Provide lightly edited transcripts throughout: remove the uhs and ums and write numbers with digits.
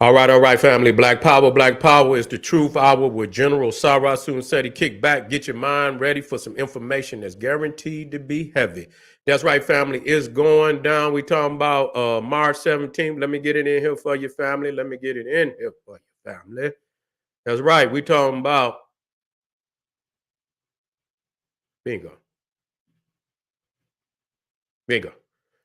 All right, family. Black Power is the truth hour with General Sarah Sunseti. Kick back, get your mind ready for some information that's guaranteed to be heavy. That's right, family. It's going down. We talking about March 17th. Let me get it in here for your family. Let me get it in here for your family. That's right. We talking about bingo. Bingo.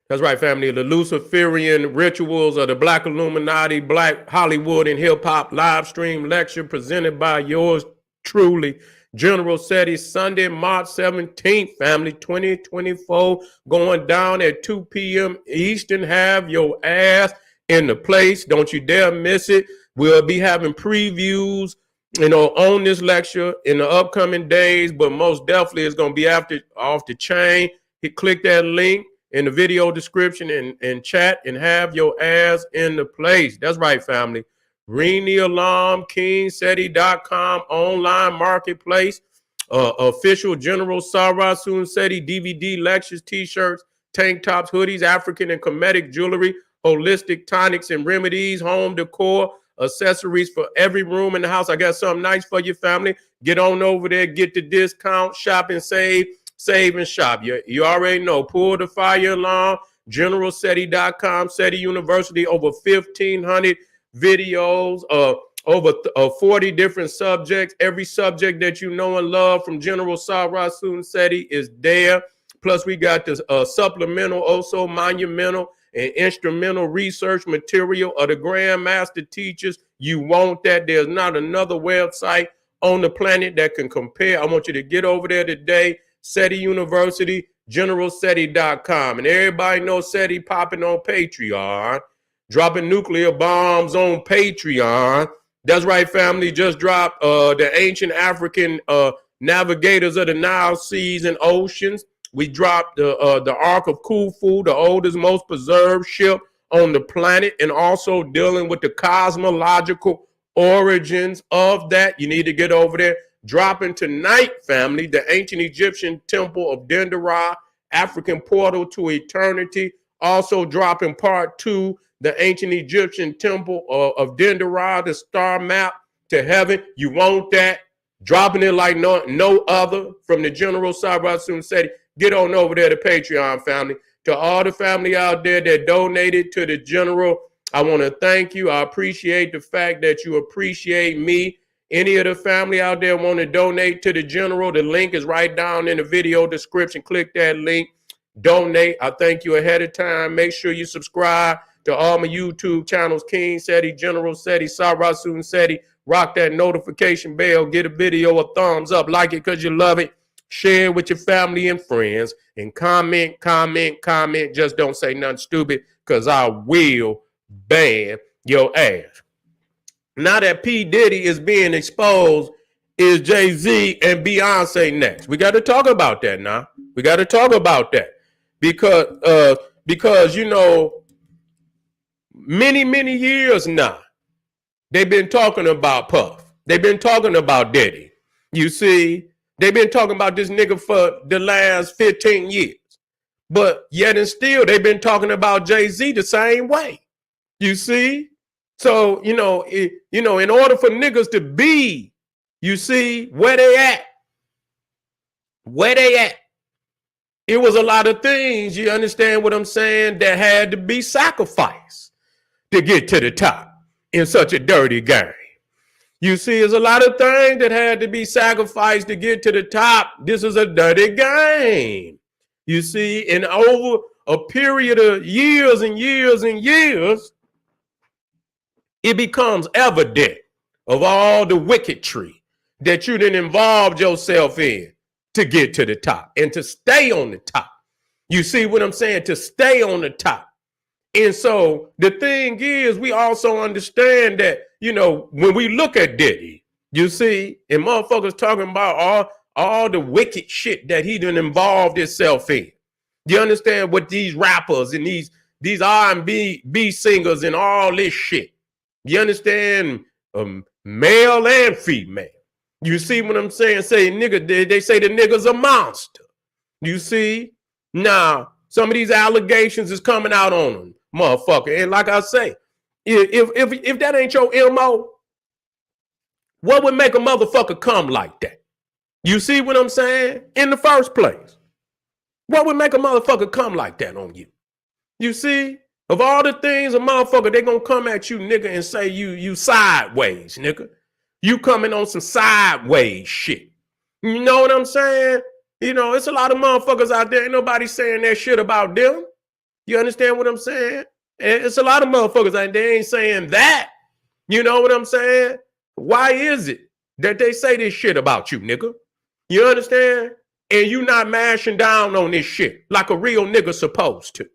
That's right, family. The Luciferian rituals of the Black Illuminati, Black Hollywood, and hip hop live stream lecture presented by yours truly, General SETI, Sunday, March 17th, family 2024, going down at 2 p.m. Eastern. Have your ass in the place. Don't you dare miss it. We'll be having previews, on this lecture in the upcoming days, but most definitely it's going to be off the chain. Click that link in the video description and chat and have your ass in the place. That's right, family. Ring the alarm, KingSeti.com online marketplace, official General Sarah Sunseti DVD lectures, t-shirts, tank tops, hoodies, African and Kemetic jewelry, holistic tonics and remedies, home decor, accessories for every room in the house. I got something nice for your family. Get on over there, get the discount, shop and save. Save and shop. You already know. Pull the fire alarm. GeneralSeti.com. SETI University. Over 1,500 videos. Over 40 different subjects. Every subject that you know and love from General Sarah Sunseti is there. Plus, we got this supplemental, also monumental and instrumental research material of the Grandmaster teachers. You want that. There's not another website on the planet that can compare. I want you to get over there today. SETI University, GeneralSeti.com. And everybody knows SETI popping on Patreon, dropping nuclear bombs on Patreon. That's right, family. Just dropped the ancient African navigators of the Nile seas and oceans. We dropped the Ark of Khufu, the oldest, most preserved ship on the planet, and also dealing with the cosmological origins of that. You need to get over there. Dropping tonight, family, the ancient Egyptian temple of Dendera, African portal to eternity. Also dropping part 2, the ancient Egyptian temple of Dendera, the star map to heaven. You want that? Dropping it like no other from the General Sarah Sunseti. Get on over there to Patreon, family. To all the family out there that donated to the General, I want to thank you. I appreciate the fact that you appreciate me. Any of the family out there want to donate to the General, the link is right down in the video description. Click that link, donate. I thank you ahead of time. Make sure you subscribe to all my YouTube channels, King SETI, General SETI, Sarah Sunseti. Rock that notification bell. Get a video a thumbs up. Like it because you love it. Share it with your family and friends. And comment. Just don't say nothing stupid because I will ban your ass. Now that P. Diddy is being exposed, is Jay-Z and Beyonce next? We got to talk about that now. We got to talk about that because many years now, they've been talking about Puff. They've been talking about Diddy. You see, they've been talking about this nigga for the last 15 years. But yet and still, they've been talking about Jay-Z the same way. You see? So, in order for niggas to be, you see, where they at, it was a lot of things, you understand what I'm saying, that had to be sacrificed to get to the top in such a dirty game. You see, there's a lot of things that had to be sacrificed to get to the top. This is a dirty game. You see, and over a period of years and years and years, it becomes evident of all the wicketry that you done involved yourself in to get to the top and to stay on the top. You see what I'm saying? To stay on the top. And so the thing is, we also understand that, when we look at Diddy, you see, and motherfuckers talking about all the wicked shit that he done involved himself in. You understand what these rappers and these R&B singers and all this shit. You understand? Male and female. You see what I'm saying? Say nigga, they say the nigga's a monster. You see? Now, some of these allegations is coming out on them, motherfucker. And like I say, If that ain't your MO, what would make a motherfucker come like that? You see what I'm saying? In the first place, what would make a motherfucker come like that on you? You see? Of all the things a motherfucker, they gonna come at you, nigga, and say you sideways, nigga. You coming on some sideways shit. You know what I'm saying? You know, it's a lot of motherfuckers out there. Ain't nobody saying that shit about them. You understand what I'm saying? And it's a lot of motherfuckers out there ain't saying that. You know what I'm saying? Why is it that they say this shit about you, nigga? You understand? And you not mashing down on this shit like a real nigga supposed to.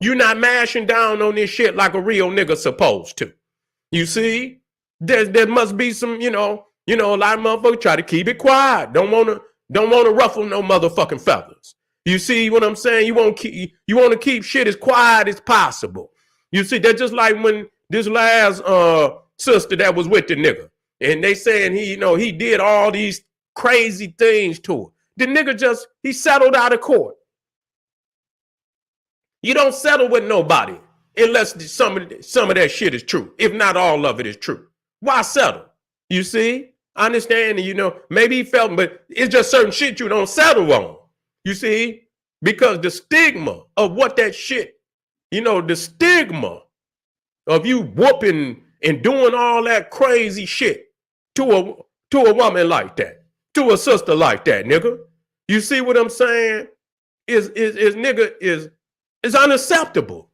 You not mashing down on this shit like a real nigga supposed to. You see? There must be some, you know, a lot of motherfuckers try to keep it quiet. Don't wanna ruffle no motherfucking feathers. You see what I'm saying? You want to keep shit as quiet as possible. You see, that's just like when this last sister that was with the nigga, and they saying he did all these crazy things to her. The nigga he settled out of court. You don't settle with nobody unless some of that shit is true. If not all of it is true. Why settle? You see? I understand, maybe he felt, but it's just certain shit you don't settle on. You see? Because the stigma of what that shit, the stigma of you whooping and doing all that crazy shit to a woman like that, to a sister like that, nigga. You see what I'm saying? It's unacceptable.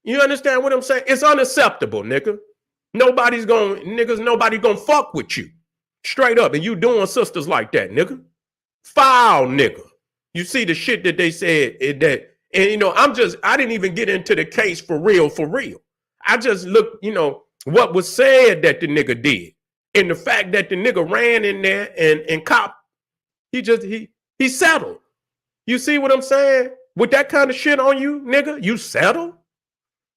You understand what I'm saying? It's unacceptable, nigga. Nobody gonna fuck with you. Straight up. And you doing sisters like that, nigga. Foul, nigga. You see the shit that they said I didn't even get into the case for real. I just looked, what was said that the nigga did. And the fact that the nigga ran in there and cop, he settled. You see what I'm saying? With that kind of shit on you, nigga, you settle.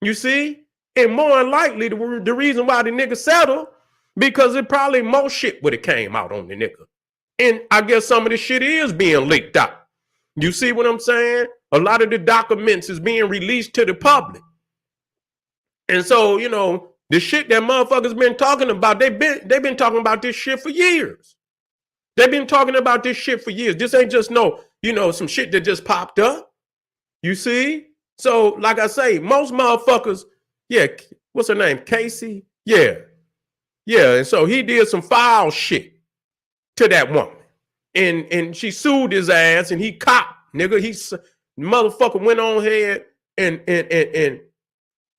You see? And more than likely, the reason why the nigga settled, because it probably more shit would have came out on the nigga. And I guess some of the shit is being leaked out. You see what I'm saying? A lot of the documents is being released to the public. And so, the shit that motherfuckers been talking about, they've been talking about this shit for years. They've been talking about this shit for years. This ain't just some shit that just popped up. You see? So, like I say, most motherfuckers, what's her name? Casey? Yeah. And so he did some foul shit to that woman. And she sued his ass and he copped, nigga. Motherfucker went on ahead and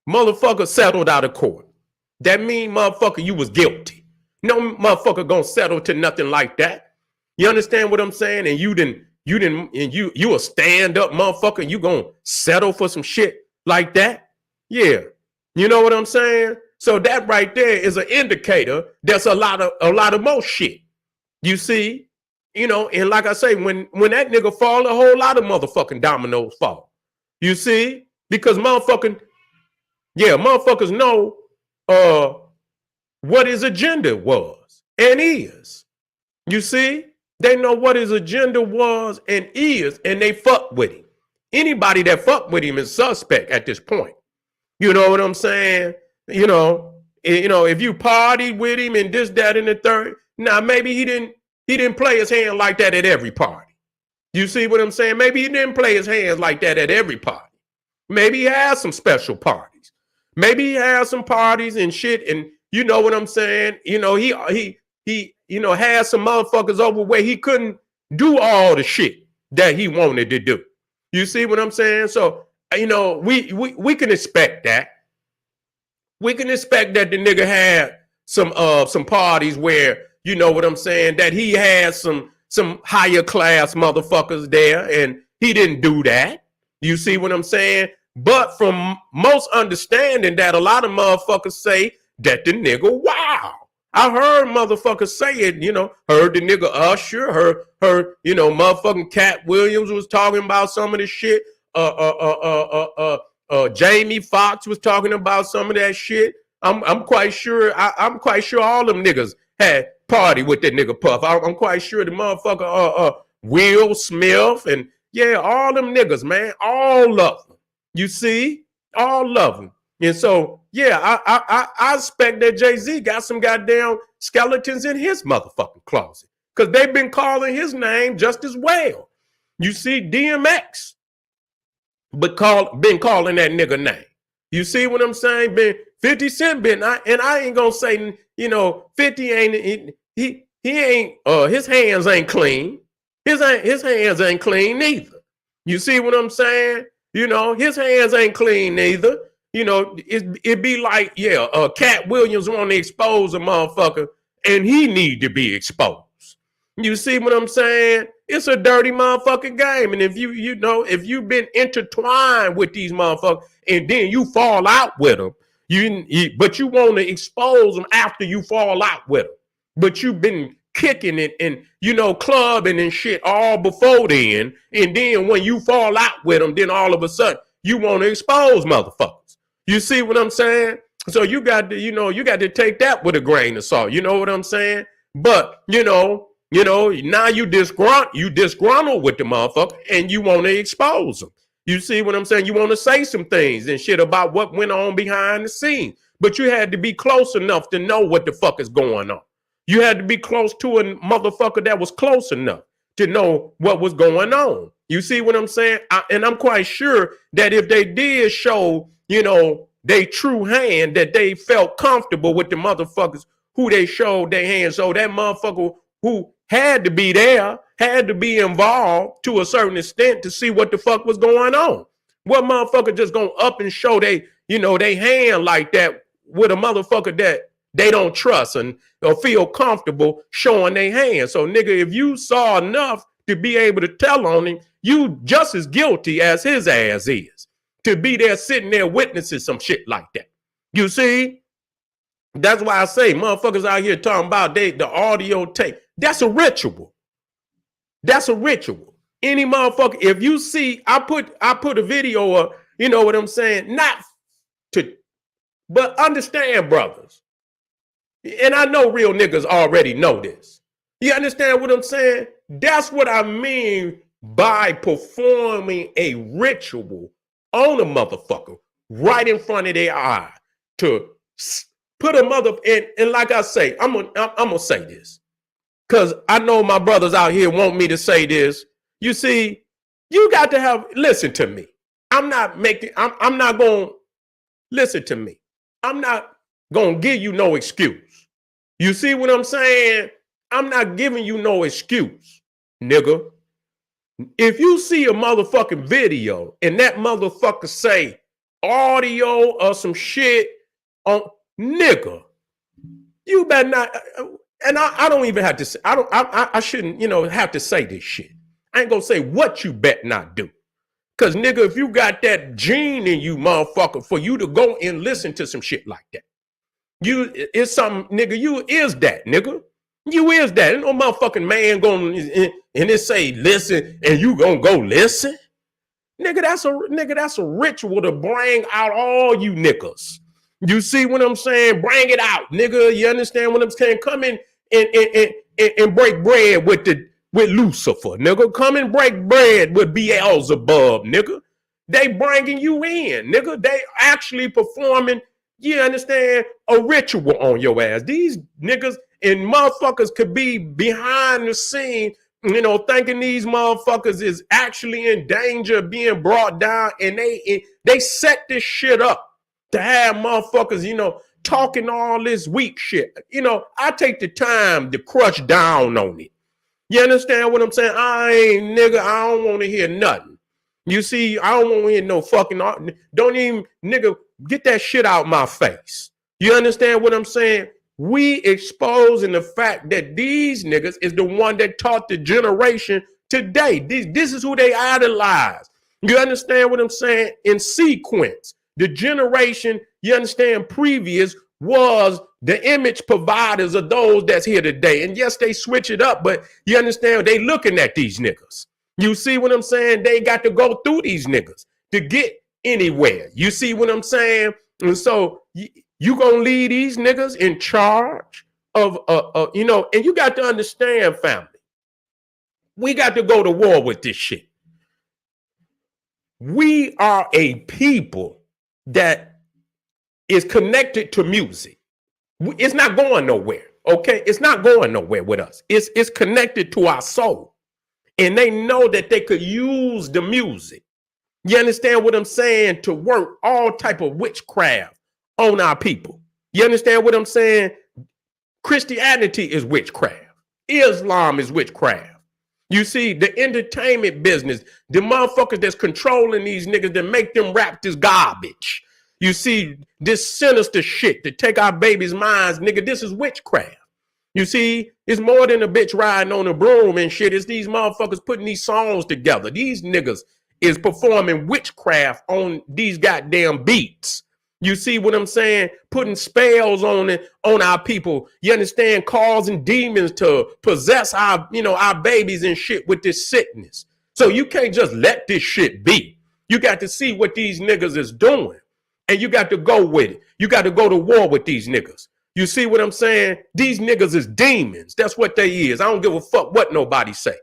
motherfucker settled out of court. That mean, motherfucker, you was guilty. No motherfucker gonna settle to nothing like that. You understand what I'm saying? And you a stand-up motherfucker, you gonna settle for some shit like that? Yeah. You know what I'm saying? So that right there is an indicator there's a lot of more shit. You see? And like I say, when that nigga fall, a whole lot of motherfucking dominoes fall. You see? Because motherfuckers know what his agenda was and is. You see? They know what his agenda was and is, and they fuck with him. Anybody that fuck with him is suspect at this point. You know what I'm saying? If you partied with him and this, that, and the third, now maybe he didn't play his hand like that at every party. You see what I'm saying? Maybe he didn't play his hands like that at every party. Maybe he has some special parties. Maybe he has some parties and shit, and you know what I'm saying? He had some motherfuckers over where he couldn't do all the shit that he wanted to do. You see what I'm saying? So, we can expect that. We can expect that the nigga had some parties where, you know what I'm saying, that he had some higher class motherfuckers there, and he didn't do that. You see what I'm saying? But from most understanding that a lot of motherfuckers say that the nigga wow. I heard motherfuckers say it, heard the nigga Usher, heard, motherfucking Cat Williams was talking about some of the shit. Jamie Foxx was talking about some of that shit. I'm quite sure all them niggas had party with that nigga Puff. I'm quite sure the motherfucker Will Smith and all them niggas, man, all of them. You see, all of them. And so, yeah, I expect that Jay-Z got some goddamn skeletons in his motherfucking closet. Because they've been calling his name just as well. You see DMX, but been calling that nigga name. You see what I'm saying? Been 50 Cent been, and I ain't gonna say, 50 ain't, he ain't, his hands ain't clean. His hands ain't clean neither. You see what I'm saying? His hands ain't clean neither. It be like, Cat Williams want to expose a motherfucker, and he need to be exposed. You see what I'm saying? It's a dirty motherfucking game. And if if you've been intertwined with these motherfuckers and then you fall out with them, but you want to expose them after you fall out with them. But you've been kicking it and, clubbing and shit all before then. And then when you fall out with them, then all of a sudden you want to expose motherfuckers. You see what I'm saying? So you got to, you got to take that with a grain of salt. You know what I'm saying? But, now you disgruntled with the motherfucker and you want to expose them. You see what I'm saying? You want to say some things and shit about what went on behind the scenes. But you had to be close enough to know what the fuck is going on. You had to be close to a motherfucker that was close enough to know what was going on. You see what I'm saying? And I'm quite sure that if they did show, they true hand, that they felt comfortable with the motherfuckers who they showed their hand. So that motherfucker who had to be there, had to be involved to a certain extent to see what the fuck was going on. What motherfucker just gonna up and show they hand like that with a motherfucker that they don't trust or feel comfortable showing their hand? So nigga, if you saw enough to be able to tell on him, you just as guilty as his ass is to be there sitting there witnessing some shit like that. You see? That's why I say motherfuckers out here talking about the audio tape. That's a ritual. That's a ritual. Any motherfucker, if you see, I put a video of, you know what I'm saying? But understand, brothers. And I know real niggas already know this. You understand what I'm saying? That's what I mean by performing a ritual on a motherfucker right in front of their eye to put a mother in. And like I say, I'm gonna say this because I know my brothers out here want me to say this. You see, you got to listen to me. I'm not gonna listen to me. I'm not gonna give you no excuse. You see what I'm saying? I'm not giving you no excuse, nigga. If you see a motherfucking video and that motherfucker say audio or some shit on, nigga, you better not. And I don't even have to say, I shouldn't, have to say this shit. I ain't gonna say what you bet not do. Cause nigga, if you got that gene in you, motherfucker, for you to go and listen to some shit like that, it's something, nigga, you is that, nigga. You is that. Ain't no motherfucking man going and it say listen and you gonna go listen. Nigga, that's a ritual to bring out all you niggas. You see what I'm saying? Bring it out, nigga. You understand what I'm saying? Come in and break bread with Lucifer, nigga. Come and break bread with Beelzebub, nigga. They bringing you in, nigga. They actually performing, you understand, a ritual on your ass. These niggas and motherfuckers could be behind the scene, thinking these motherfuckers is actually in danger of being brought down, and they set this shit up to have motherfuckers, talking all this weak shit. I take the time to crush down on it. You understand what I'm saying? I don't want to hear nothing. You see, I don't want to hear no fucking, don't even, nigga, get that shit out my face. You understand what I'm saying? We exposing the fact that these niggas is the one that taught the generation today. This is who they idolize. You understand what I'm saying? In sequence, the generation, you understand, previous was the image providers of those that's here today. And yes, they switch it up, but you understand, they looking at these niggas. You see what I'm saying? They got to go through these niggas to get anywhere. You see what I'm saying? And so you gonna leave these niggas in charge of, and you got to understand, family, we got to go to war with this shit. We are a people that is connected to music. It's not going nowhere. Okay, it's not going nowhere with us. It's connected to our soul, and they know that they could use the music. You understand what I'm saying? To work all type of witchcraft on our people. You understand what I'm saying? Christianity is witchcraft. Islam is witchcraft. You see, the entertainment business, the motherfuckers that's controlling these niggas that make them rap this garbage. You see, this sinister shit that take our babies' minds, nigga, this is witchcraft. You see, it's more than a bitch riding on a broom and shit. It's these motherfuckers putting these songs together. These niggas is performing witchcraft on these goddamn beats. You see what I'm saying? Putting spells on it, on our people. You understand? Causing demons to possess our, our babies and shit with this sickness. So you can't just let this shit be. You got to see what these niggas is doing. And you got to go with it. You got to go to war with these niggas. You see what I'm saying? These niggas is demons. That's what they is. I don't give a fuck what nobody say.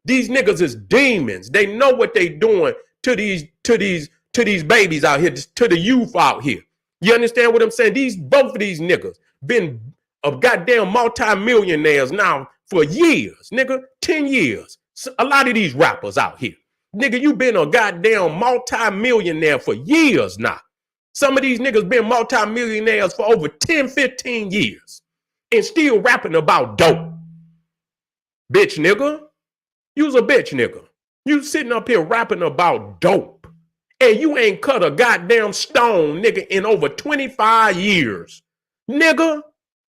These niggas is demons. They know what they doing to these babies out here, to the youth out here. You understand what I'm saying? Both of these niggas been goddamn multi-millionaires now for years, nigga, 10 years. A lot of these rappers out here. Nigga, you been a goddamn multi-millionaire for years now. Some of these niggas been multi-millionaires for over 10, 15 years and still rapping about dope. Bitch nigga, you's a bitch nigga. You sitting up here rapping about dope and you ain't cut a goddamn stone, nigga, in over 25 years. Nigga,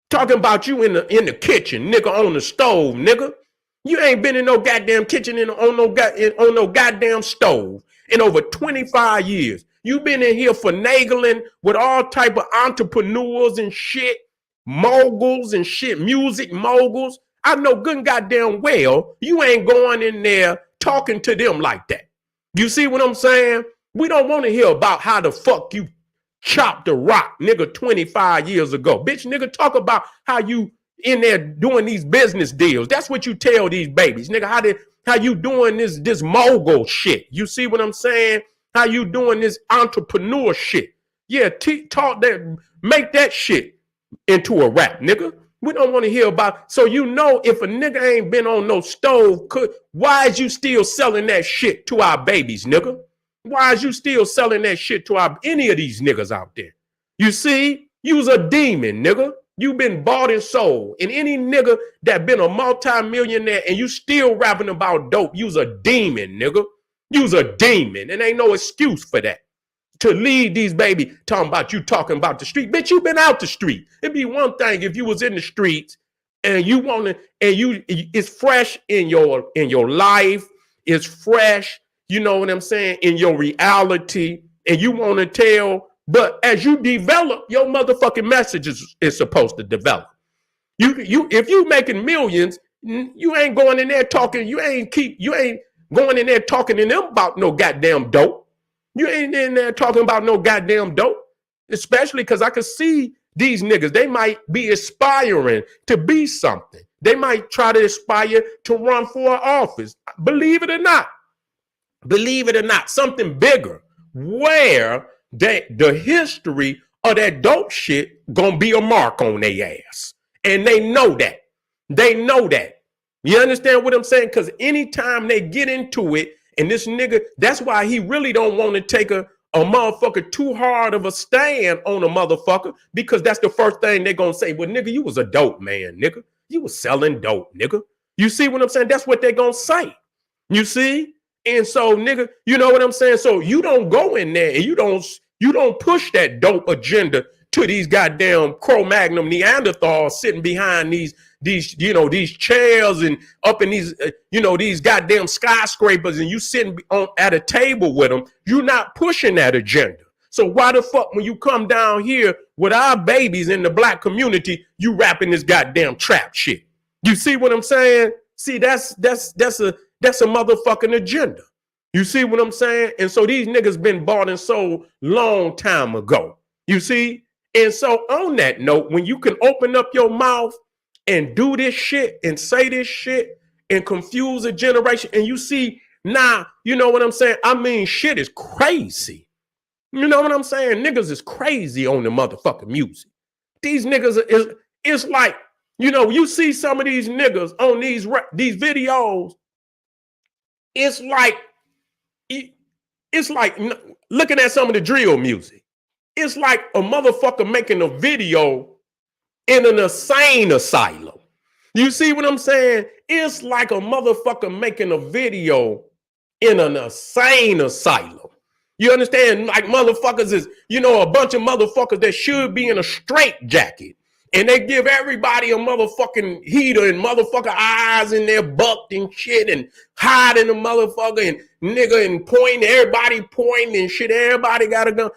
talking about you in the kitchen, nigga, on the stove, nigga. You ain't been in no goddamn kitchen on no goddamn stove in over 25 years. You've been in here finagling with all type of entrepreneurs and shit, moguls and shit, music moguls. I know good and goddamn well you ain't going in there talking to them like that. You see what I'm saying? We don't want to hear about how the fuck you chopped the rock, nigga, 25 years ago. Bitch, nigga, talk about how you in there doing these business deals. That's what you tell these babies, nigga, how you doing this mogul shit. You see what I'm saying? How you doing this entrepreneur shit? Yeah, talk that, make that shit into a rap, nigga. We don't want to hear about. So you know, if a nigga ain't been on no stove, why is you still selling that shit to our babies, nigga? Why is you still selling that shit to any of these niggas out there? You see, you's a demon, nigga. You been bought and sold. And any nigga that been a multi-millionaire and you still rapping about dope, you's a demon, nigga. You's a demon, and ain't no excuse for that. To lead these baby talking about the street. Bitch, you been out the street. It'd be one thing if you was in the streets and it's fresh in your life, it's fresh, you know what I'm saying, in your reality, and you want to tell, but as you develop, your motherfucking message is supposed to develop. If you making millions, you ain't going in there talking, you ain't going in there talking to them about no goddamn dope. You ain't in there talking about no goddamn dope. Especially because I can see these niggas. They might be aspiring to be something. They might try to aspire to run for an office. Believe it or not. Believe it or not. Something bigger. Where the history of that dope shit gonna be a mark on their ass. And they know that. They know that. You understand what I'm saying? Because anytime they get into it, and this nigga, that's why he really don't want to take a motherfucker too hard of a stand on a motherfucker, because that's the first thing they're going to say. Well, nigga, you was a dope man, nigga. You was selling dope, nigga. You see what I'm saying? That's what they're going to say. You see? And so, nigga, you know what I'm saying? So you don't go in there and you don't push that dope agenda to these goddamn Cro-Magnon Neanderthals sitting behind these chairs and up in these goddamn skyscrapers, and you sitting at a table with them. You're not pushing that agenda. So why the fuck, when you come down here with our babies in the black community, you rapping this goddamn trap shit? You see what I'm saying? See, that's a motherfucking agenda. You see what I'm saying? And so these niggas been bought and sold long time ago. You see? And so on that note, when you can open up your mouth and do this shit and say this shit and confuse a generation, and you see now, you know what I'm saying? I mean, shit is crazy. You know what I'm saying? Niggas is crazy on the motherfucking music. These niggas it's like, you know, you see some of these niggas on these videos. It's like looking at some of the drill music. It's like a motherfucker making a video in an insane asylum. You see what I'm saying? It's like a motherfucker making a video in an insane asylum. You understand? Like motherfuckers is, you know, a bunch of motherfuckers that should be in a straitjacket. And they give everybody a motherfucking heater and motherfucker eyes in their butt and shit and hiding the motherfucker and nigga and pointing, everybody pointing and shit. Everybody got a gun.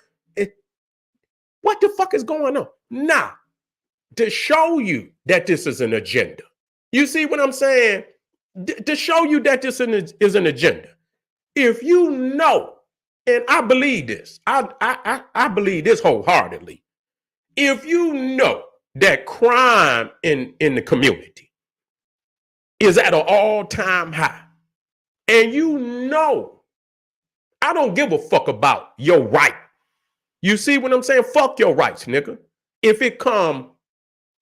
What the fuck is going on? Nah, to show you that this is an agenda. You see what I'm saying? To show you that this is an agenda. If you know, and I believe this, I believe this wholeheartedly. If you know that crime in the community is at an all-time high, and you know, I don't give a fuck about your right. You see what I'm saying? Fuck your rights, nigga. If it come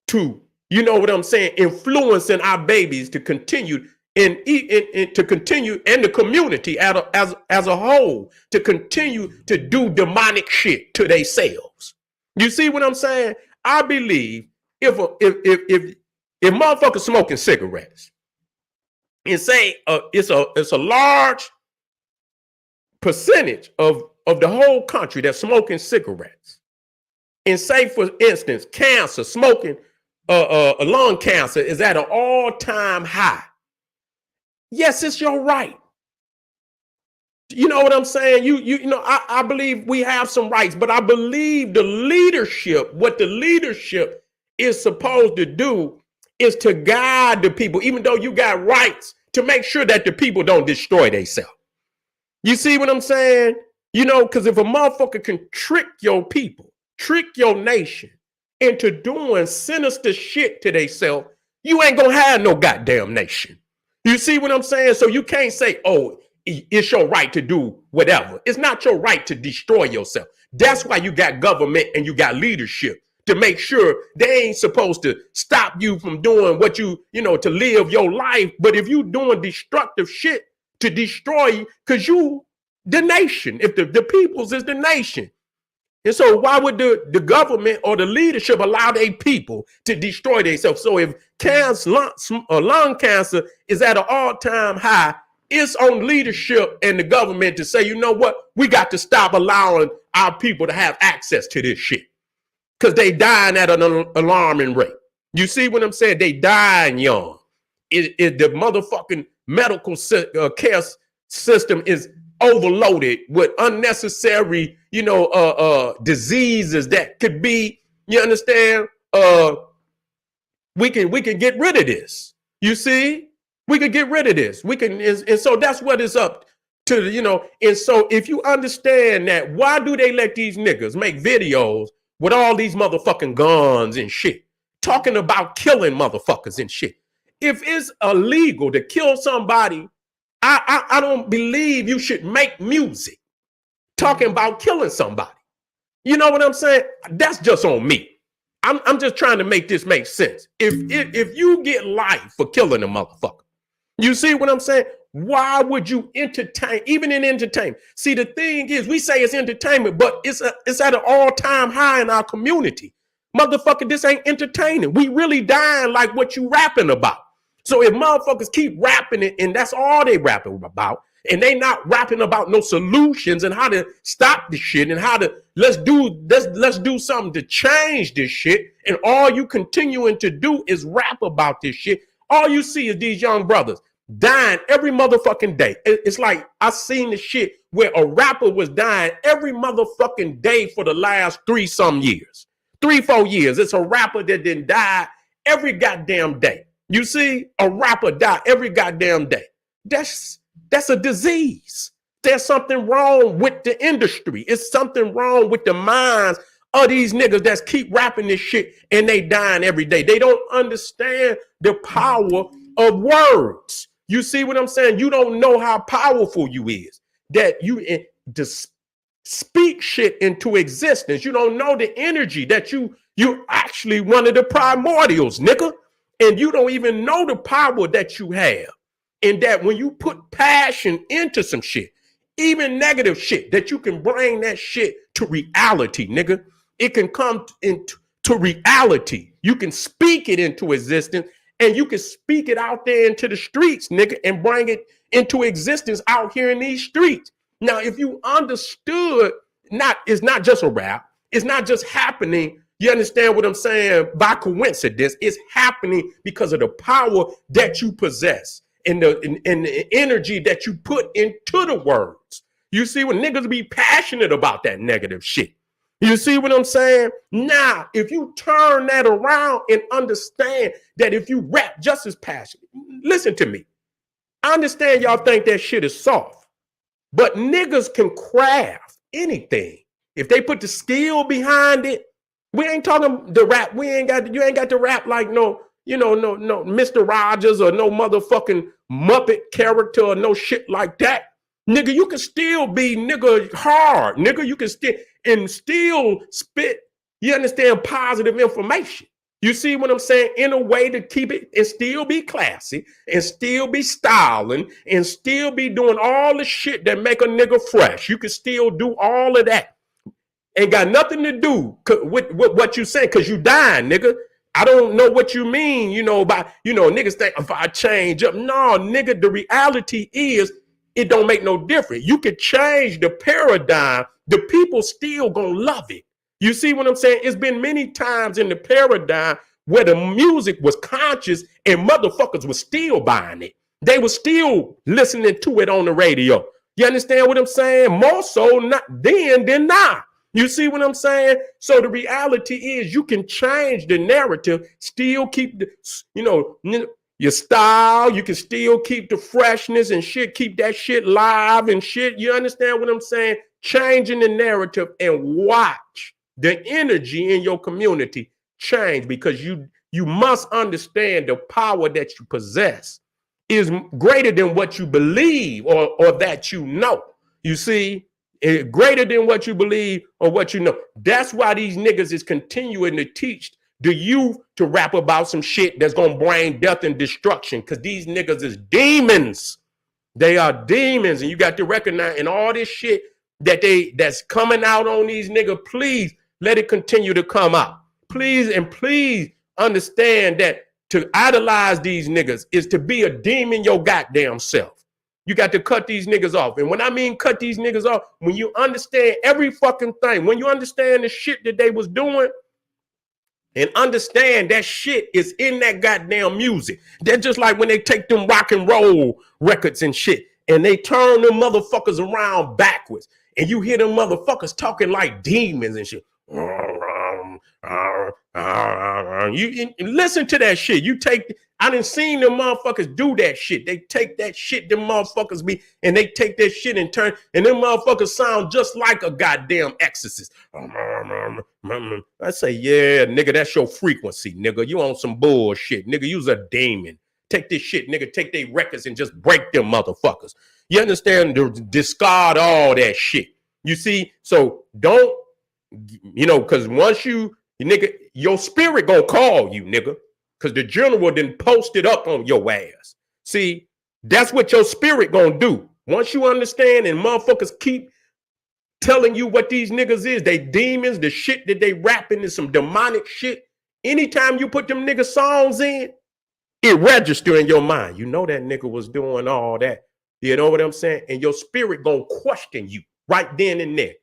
to, you know what I'm saying, influencing our babies to continue and to continue in the community as a whole to continue to do demonic shit to themselves. You see what I'm saying? I believe if motherfuckers smoking cigarettes and say it's a large percentage of the whole country that's smoking cigarettes, and say for instance cancer, smoking lung cancer is at an all-time high. Yes, it's your right. You know what I'm saying? You know, I believe we have some rights, but I believe the leadership, what the leadership is supposed to do is to guide the people, even though you got rights, to make sure that the people don't destroy themselves. You see what I'm saying? You know, because if a motherfucker can trick your people, trick your nation into doing sinister shit to themselves, you ain't gonna have no goddamn nation. You see what I'm saying? So you can't say, oh, it's your right to do whatever. It's not your right to destroy yourself. That's why you got government and you got leadership to make sure they ain't supposed to stop you from doing what you know, to live your life. But if you doing destructive shit to destroy you, because you, the nation, if the people's is the nation. And so why would the government or the leadership allow their people to destroy themselves? So if lung cancer is at an all-time high, it's on leadership and the government to say, you know what? We got to stop allowing our people to have access to this shit because they dying at an alarming rate. You see what I'm saying? They dying young. The motherfucking medical care system is overloaded with unnecessary, you know, diseases that could be, you understand? We can get rid of this. You see? We could get rid of this. We can, and so that's what it's up to, you know. And so if you understand that, why do they let these niggas make videos with all these motherfucking guns and shit, talking about killing motherfuckers and shit? If it's illegal to kill somebody, I don't believe you should make music talking about killing somebody. You know what I'm saying? That's just on me. I'm just trying to make this make sense. If you get life for killing a motherfucker, you see what I'm saying? Why would you entertain, even in entertainment? See, the thing is, we say it's entertainment, but it's at an all-time high in our community. Motherfucker, this ain't entertaining. We really dying like what you rapping about. So if motherfuckers keep rapping it, and that's all they rapping about, and they not rapping about no solutions and how to stop the shit and how to let's do something to change this shit, and all you continuing to do is rap about this shit, all you see is these young brothers dying every motherfucking day. It's like I seen the shit where a rapper was dying every motherfucking day for the last 3-some years. 3-4 years. It's a rapper that didn't die every goddamn day. You see, a rapper die every goddamn day. That's a disease. There's something wrong with the industry. It's something wrong with the minds of these niggas that keep rapping this shit and they dying every day. They don't understand the power of words. You see what I'm saying? You don't know how powerful you is. That you just speak shit into existence. You don't know the energy that you're actually one of the primordials, nigga. And you don't even know the power that you have. And that when you put passion into some shit, even negative shit, that you can bring that shit to reality, nigga. It can come into reality. You can speak it into existence, and you can speak it out there into the streets, nigga, and bring it into existence out here in these streets. Now, if you understood, it's not just a rap, it's not just happening. You understand what I'm saying? By coincidence, it's happening because of the power that you possess and the energy that you put into the words. You see, when niggas be passionate about that negative shit. You see what I'm saying? Now, if you turn that around and understand that if you rap just as passionate, listen to me. I understand y'all think that shit is soft, but niggas can craft anything. If they put the skill behind it, we ain't talking the rap. You ain't got to rap like no Mr. Rogers or no motherfucking Muppet character or no shit like that. Nigga, you can still be nigga hard. Nigga, you can still spit, you understand, positive information. You see what I'm saying? In a way to keep it and still be classy and still be styling and still be doing all the shit that make a nigga fresh. You can still do all of that. Ain't got nothing to do with what you say, because you dying, nigga. I don't know what you mean, by, niggas think if I change up. No, nigga, the reality is it don't make no difference. You could change the paradigm. The people still gonna love it. You see what I'm saying? It's been many times in the paradigm where the music was conscious and motherfuckers were still buying it. They were still listening to it on the radio. You understand what I'm saying? More so not then than now. You see what I'm saying? So the reality is you can change the narrative, still keep the, your style. You can still keep the freshness and shit, keep that shit live and shit. You understand what I'm saying? Changing the narrative and watch the energy in your community change, because you must understand the power that you possess is greater than what you believe or that you know. You see? Greater than what you believe or what you know. That's why these niggas is continuing to teach the youth to rap about some shit that's gonna bring death and destruction, because these niggas is demons. They are demons, and you got to recognize, and all this shit that's coming out on these niggas, please let it continue to come out. Please understand that to idolize these niggas is to be a demon your goddamn self. You got to cut these niggas off. And when I mean cut these niggas off, when you understand every fucking thing, when you understand the shit that they was doing, and understand that shit is in that goddamn music. They're just like when they take them rock and roll records and shit, and they turn them motherfuckers around backwards, and you hear them motherfuckers talking like demons and shit. You listen to that shit. I done seen them motherfuckers do that shit. They take that shit, them motherfuckers and they take that shit and turn, and them motherfuckers sound just like a goddamn exorcist. I say, yeah, nigga, that's your frequency, nigga. You on some bullshit, nigga. You's a demon. Take this shit, nigga. Take their records and just break them motherfuckers. You understand? Discard all that shit. You see? So don't, because once nigga, your spirit gonna call you, nigga. Because the general didn't post it up on your ass. See, that's what your spirit gonna do. Once you understand and motherfuckers keep telling you what these niggas is, they demons, the shit that they rapping is some demonic shit. Anytime you put them nigga songs in, it register in your mind. You know that nigga was doing all that. You know what I'm saying? And your spirit gonna question you right then and there.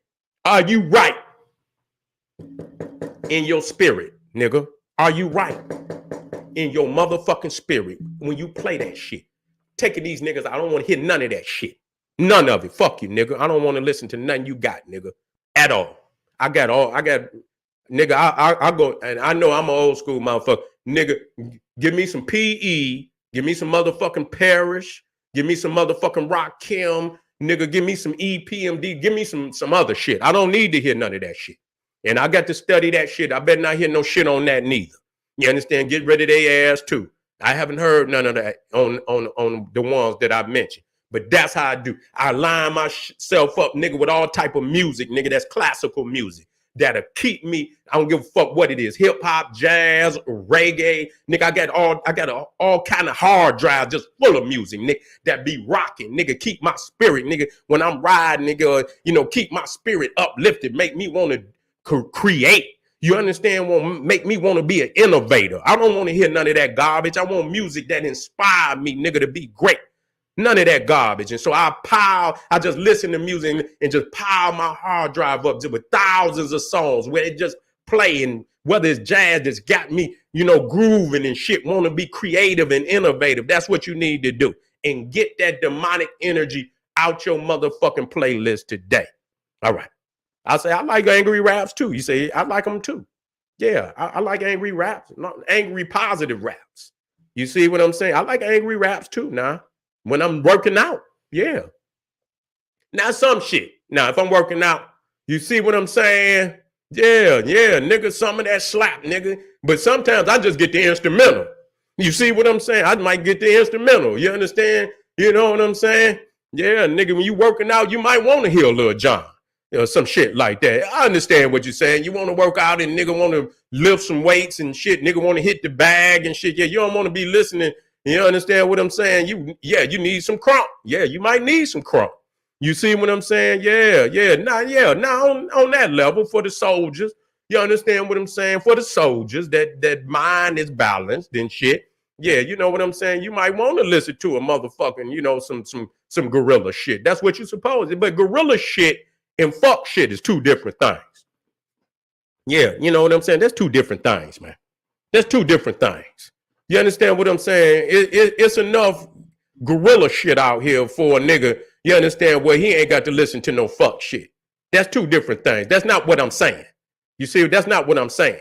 Are you right in your spirit, nigga? Are you right in your motherfucking spirit when you play that shit? Taking these niggas, I don't want to hear none of that shit. None of it. Fuck you, nigga. I don't want to listen to nothing you got, nigga. At all. I got, nigga, I go, and I know I'm an old school motherfucker. Nigga, give me some PE. Give me some motherfucking Parrish. Give me some motherfucking Rakim. Nigga, give me some EPMD. Give me some other shit. I don't need to hear none of that shit. And I got to study that shit. I better not hear no shit on that neither. You understand? Get rid of their ass too. I haven't heard none of that on the ones that I've mentioned. But that's how I do. I line myself up, nigga, with all type of music, nigga, that's classical music. That'll keep me, I don't give a fuck what it is. Hip hop, jazz, reggae. Nigga, I got all kind of hard drive just full of music, nigga, that be rocking. Nigga, keep my spirit, nigga. When I'm riding, nigga, you know, keep my spirit uplifted, make me want to create. You understand? Won't make me want to be an innovator. I don't want to hear none of that garbage. I want music that inspire me, nigga, to be great. None of that garbage. And so I just listen to music and just pile my hard drive up with thousands of songs where it just play, and whether it's jazz that's got me, you know, grooving and shit, want to be creative and innovative. That's what you need to do. And get that demonic energy out your motherfucking playlist today. All right. I say, I like angry raps too. You say, I like them too. Yeah, I like angry raps, not angry positive raps. You see what I'm saying? I like angry raps too now. When I'm working out, yeah. Now some shit. Now, if I'm working out, you see what I'm saying? Yeah, nigga, some of that slap, nigga. But sometimes I just get the instrumental. You see what I'm saying? I might get the instrumental. You understand? You know what I'm saying? Yeah, nigga, when you working out, you might want to hear Lil Jon. You know, some shit like that. I understand what you're saying. You want to work out and nigga want to lift some weights and shit. Nigga want to hit the bag and shit. Yeah, you don't want to be listening. You understand what I'm saying? You need some crunk. Yeah, you might need some crunk. You see what I'm saying? Yeah. Now on that level for the soldiers. You understand what I'm saying? For the soldiers, that mind is balanced and shit. Yeah, you know what I'm saying? You might want to listen to a motherfucking, you know, some gorilla shit. That's what you're supposed to. But gorilla shit and fuck shit is two different things. Yeah, you know what I'm saying? That's two different things, man. That's two different things. You understand what I'm saying? It's enough gorilla shit out here for a nigga, you understand, where he ain't got to listen to no fuck shit. That's two different things. That's not what I'm saying. You see, that's not what I'm saying.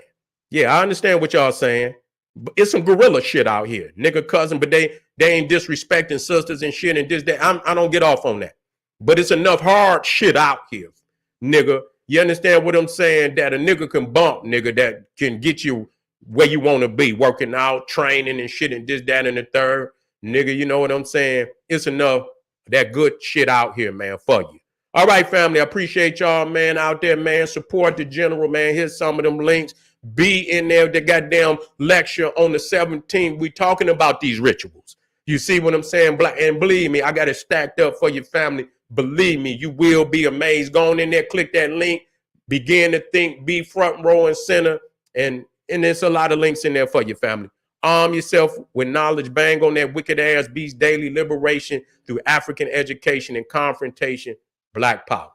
Yeah, I understand what y'all saying. But it's some gorilla shit out here. Nigga cousin, but they ain't disrespecting sisters and shit and this, that. I don't get off on that. But it's enough hard shit out here, nigga. You understand what I'm saying? That a nigga can bump, nigga, that can get you where you want to be, working out, training and shit and this, that, and the third. Nigga, you know what I'm saying? It's enough that good shit out here, man, for you. All right, family, I appreciate y'all, man, out there, man. Support the general, man. Here's some of them links. Be in there, the goddamn lecture on the 17th. We talking about these rituals. You see what I'm saying? And believe me, I got it stacked up for your family. Believe me, you will be amazed. Go on in there, click that link. Begin to think, be front row and center, and there's a lot of links in there for your family. Arm yourself with knowledge. Bang on that wicked ass beast daily liberation through African education and confrontation. Black power.